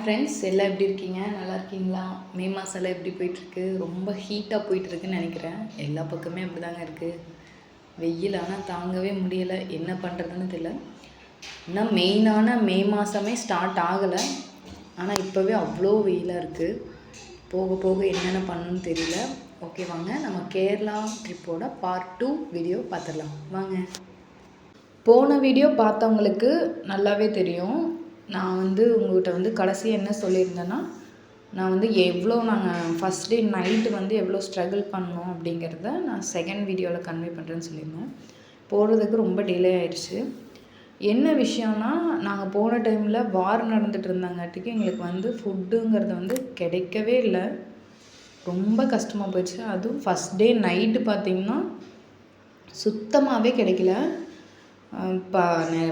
Friends, எல்லாம் எப்படி இருக்கீங்க? நல்லா இருக்கீங்களா? மே மாதம்லாம் எப்படி போயிட்டுருக்கு? ரொம்ப ஹீட்டாக போயிட்டுருக்குன்னு நினைக்கிறேன். எல்லா பக்கமே அப்படி தாங்க இருக்குது. வெயில் ஆனால் தாங்கவே முடியலை. என்ன பண்ணுறதுன்னு தெரியல. இன்னும் மெயினான மே மாதமே ஸ்டார்ட் ஆகலை. ஆனால் இப்போவே அவ்வளோ வெயிலாக இருக்குது. போக போக என்னென்ன பண்ணணும்னு தெரியல. ஓகே, வாங்க நம்ம கேரளா ட்ரிப்போட பார்ட் 2 வீடியோ பார்த்துடலாம். வாங்க. போன வீடியோ பார்த்தவங்களுக்கு நல்லாவே தெரியும். நான் உங்கள்கிட்ட கடைசியாக என்ன சொல்லியிருந்தேன்னா, நான் நாங்கள் ஃபஸ்ட் டே நைட்டு எவ்வளோ ஸ்ட்ரகிள் பண்ணோம் அப்படிங்கிறத நான் செகண்ட் வீடியோவில் கன்வே பண்ணுறேன்னு சொல்லியிருந்தேன். போகிறதுக்கு ரொம்ப டிலே ஆயிடுச்சு. என்ன விஷயம்னா, நாங்கள் போன டைமில் வார் நடந்துகிட்டு இருந்தாங்காட்டிக்கு எங்களுக்கு ஃபுட்டுங்கிறது கிடைக்கவே இல்லை. ரொம்ப கஷ்டமாக போயிடுச்சு. அதுவும் ஃபஸ்ட் டே நைட்டு பார்த்திங்கன்னா சுத்தமாகவே கிடைக்கல.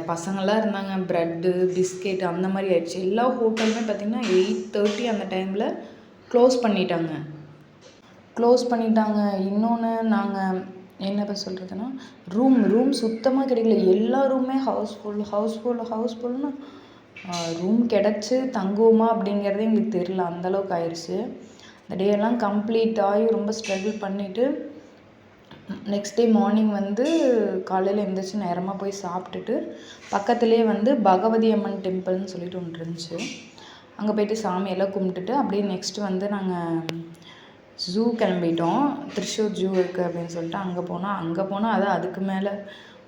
பசங்களாம் இருந்தாங்க. ப்ரெட்டு, பிஸ்கெட் அந்த மாதிரி ஆயிடுச்சு. எல்லா ஹோட்டலுமே பார்த்திங்கன்னா 8:30 அந்த டைமில் க்ளோஸ் பண்ணிட்டாங்க. இன்னொன்று, நாங்கள் என்ன சொல்கிறதுனா, ரூம் சுத்தமாக கிடைக்கல. எல்லா ரூமே ஹவுஸ்ஃபுல்னு ரூம் கிடச்சி தங்குவோமா அப்படிங்கிறதே எங்களுக்கு தெரியல. அந்தளவுக்கு ஆயிடுச்சு. இந்த டே எல்லாம் கம்ப்ளீட் ஆகி ரொம்ப ஸ்ட்ரகிள் பண்ணிவிட்டு நெக்ஸ்ட் டே மார்னிங் காலையில் எழுந்திரிச்சு நேரமாக போய் சாப்பிட்டுட்டு பக்கத்துலேயே பகவதி அம்மன் டெம்பிள்னு சொல்லிட்டு ஒன்று இருந்துச்சு. அங்கே போய்ட்டு சாமியெல்லாம் கும்பிட்டுட்டு அப்படியே நெக்ஸ்ட்டு நாங்கள் ஜூ கிளம்பிட்டோம். திருச்சூர் ஜூ இருக்குது அப்படின்னு சொல்லிட்டு அங்கே போனால் அதுக்கு மேலே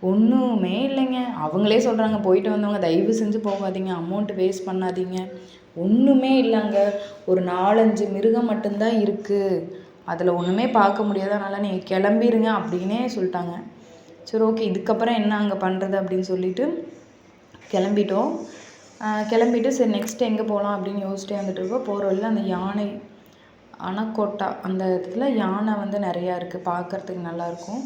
ஒன்றுமே இல்லைங்க. அவங்களே சொல்கிறாங்க, போயிட்டு வந்தவங்க தயவு செஞ்சு போகாதீங்க, அமௌண்ட்டு வேஸ்ட் பண்ணாதீங்க, ஒன்றுமே இல்லைங்க, ஒரு 4-5 மிருகம் மட்டும்தான் இருக்குது, அதில் ஒன்றுமே பார்க்க முடியாது, அதனால் நீங்கள் கிளம்பிடுங்க அப்படின்னே சொல்லிட்டாங்க. சரி, ஓகே, இதுக்கப்புறம் என்ன அங்கே பண்ணுறது அப்படின்னு சொல்லிட்டு கிளம்பிட்டு சரி நெக்ஸ்ட் எங்கே போகலாம் அப்படின்னு யோசிச்சிட்டே வந்துட்டுருக்கோம். போகிற வழியில் அந்த யானை அணக்கோட்டா அந்த இடத்துல யானை நிறையா இருக்குது, பார்க்குறதுக்கு நல்லாயிருக்கும்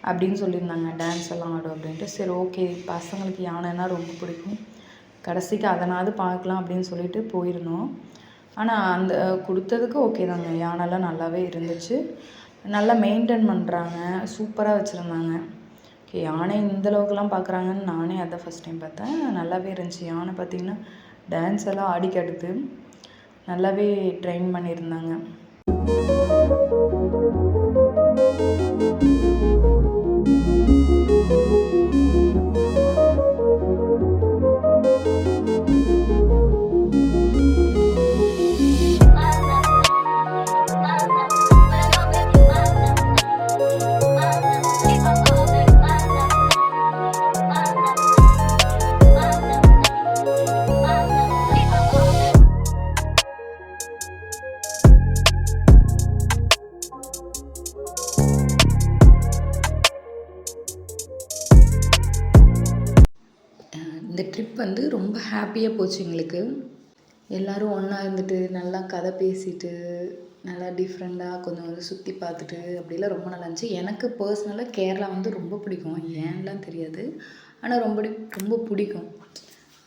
அப்படின்னு சொல்லியிருந்தாங்க. டான்ஸ் எல்லாம் ஆடும் அப்படின்ட்டு. சரி, ஓகே, பசங்களுக்கு யானைன்னா ரொம்ப பிடிக்கும், கடைசிக்கு அதனாவது பார்க்கலாம் அப்படின்னு சொல்லிட்டு போயிருந்தோம். ஆனால் அந்த கொடுத்ததுக்கு ஓகே தாங்க. யானைலாம் நல்லாவே இருந்துச்சு, நல்லா மெயின்டைன் பண்ணுறாங்க, சூப்பராக வச்சுருந்தாங்க. ஓகே, யானை இந்தளவுக்குலாம் பார்க்குறாங்கன்னு நானே அதான் ஃபஸ்ட் டைம் பார்த்தேன். நல்லாவே இருந்துச்சு. யானை பார்த்திங்கன்னா டான்ஸ் எல்லாம் ஆடி கடுத்து நல்லாவே ட்ரெயின் பண்ணியிருந்தாங்க. இந்த ட்ரிப் ரொம்ப ஹாப்பியாக போச்சு எங்களுக்கு. எல்லோரும் ஒன்றா இருந்துட்டு நல்லா கதை பேசிட்டு நல்லா டிஃப்ரெண்ட்டாக கொஞ்சம் சுற்றி பார்த்துட்டு அப்படிலாம் ரொம்ப நல்லா இருந்துச்சு. எனக்கு பர்சனலாக கேரளா ரொம்ப பிடிக்கும். ஏன்லாம் தெரியாது, ஆனால் ரொம்ப பிடிக்கும்.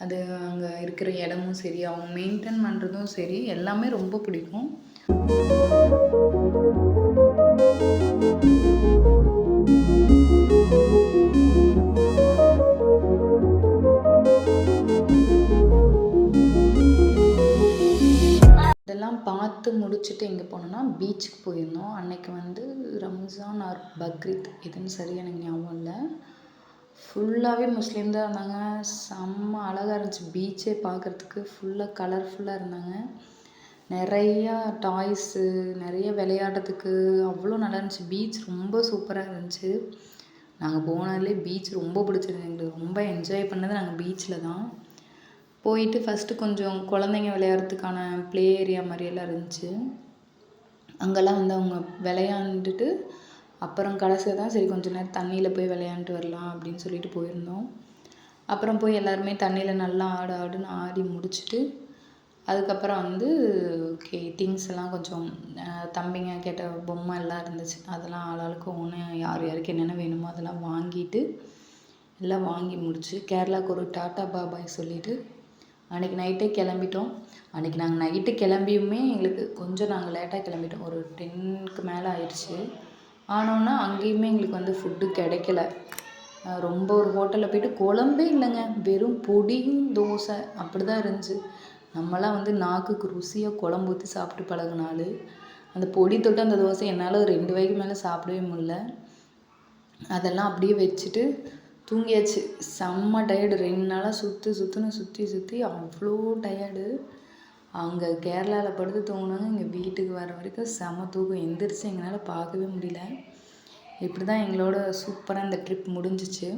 அது அங்கே இருக்கிற இடமும் சரி, அவங்க மெயின்டைன் பண்ணுறதும் சரி, எல்லாமே ரொம்ப பிடிக்கும். இதெல்லாம் பார்த்து முடிச்சுட்டு எங்கே போனோம்னா பீச்சுக்கு போயிருந்தோம். அன்றைக்கி ரம்ஜான் ஆர் பக்ரீத் இதுன்னு சரியாக எனக்கு ஞாபகம் இல்லை. ஃபுல்லாகவே முஸ்லீம் தான் இருந்தாங்க. செம்ம அழகாக இருந்துச்சு. பீச்சே பார்க்குறதுக்கு ஃபுல்லாக கலர்ஃபுல்லாக இருந்தாங்க. நிறையா டாய்ஸு, நிறைய விளையாடுறதுக்கு அவ்வளோ நல்லா இருந்துச்சு. பீச் ரொம்ப சூப்பராக இருந்துச்சு. நாங்கள் போனதுலேயே பீச் ரொம்ப பிடிச்சிருந்துச்சு. எங்களுக்கு ரொம்ப என்ஜாய் பண்ணது நாங்கள் பீச்சில் தான். போயிட்டு ஃபஸ்ட்டு கொஞ்சம் குழந்தைங்க விளையாடுறதுக்கான ப்ளே ஏரியா மாதிரியெல்லாம் இருந்துச்சு. அங்கெல்லாம் அவங்க விளையாண்டுட்டு அப்புறம் கடைசியாக தான் சரி கொஞ்சம் நேரம் தண்ணியில் போய் விளையாண்டுட்டு வரலாம் அப்படின்னு சொல்லிட்டு போயிருந்தோம். அப்புறம் போய் எல்லாருமே தண்ணியில் நல்லா ஆடுன்னு ஆடி முடிச்சுட்டு அதுக்கப்புறம் ஓகே, திங்ஸ் எல்லாம் கொஞ்சம் தம்பிங்க கேட்ட பொம்மை எல்லாம் இருந்துச்சு. அதெல்லாம் ஆளாளுக்கு ஒன்று யாருக்கு என்னென்ன வேணுமோ அதெல்லாம் வாங்கிட்டு எல்லாம் வாங்கி முடிச்சு கேரளாவுக்கு ஒரு டாட்டா பாபாய் சொல்லிவிட்டு அன்றைக்கி நைட்டே கிளம்பிட்டோம். அன்றைக்கி நாங்கள் நைட்டு கிளம்பியுமே எங்களுக்கு கொஞ்சம் நாங்கள் லேட்டாக கிளம்பிட்டோம். ஒரு 10க்கு மேலே ஆயிடுச்சு. ஆனோன்னா அங்கேயுமே எங்களுக்கு ஃபுட்டு கிடைக்கல. ரொம்ப ஒரு ஹோட்டலில் போய்ட்டு குழம்பே இல்லைங்க, வெறும் பொடியும் தோசை அப்படி தான் இருந்துச்சு. நம்மலாம் வந்து நாக்குக்கு ருசியாக குழம்பு ஊற்றி சாப்பிட்டு பழகுன ஆளு. அந்த பொடி தொட்டு அந்த தோசை என்னால் 2 வாய்க்கு மேலே சாப்பிடவே முடியல. அதெல்லாம் அப்படியே வச்சுட்டு தூங்கியாச்சு. செம்ம டயர்டு. 2 நாளாக சுற்றி அவ்வளோ டயர்டு. அங்கே கேரளாவில் படுத்து தூங்கினாங்க. இங்கே வீட்டுக்கு வர வரைக்கும் செம தூக்கம். எந்திரிச்சு எங்களால் பார்க்கவே முடியல. இப்படி தான் எங்களோட சூப்பராக இந்த ட்ரிப் முடிஞ்சிச்சு.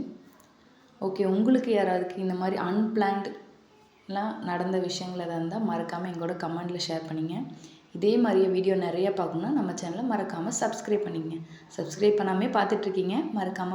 ஓகே, உங்களுக்கு யாராவதுக்கு இந்த மாதிரி அன்பிளான்ட்லாம் நடந்த விஷயங்கள் எதாவது இருந்தால் மறக்காமல் எங்களோட கமெண்டில் ஷேர் பண்ணிங்க. இதே மாதிரியே வீடியோ நிறையா பார்க்கணுன்னா நம்ம சேனலை மறக்காமல் சப்ஸ்கிரைப் பண்ணிங்க. சப்ஸ்கிரைப் பண்ணாமே பார்த்துட்ருக்கீங்க, மறக்காமல்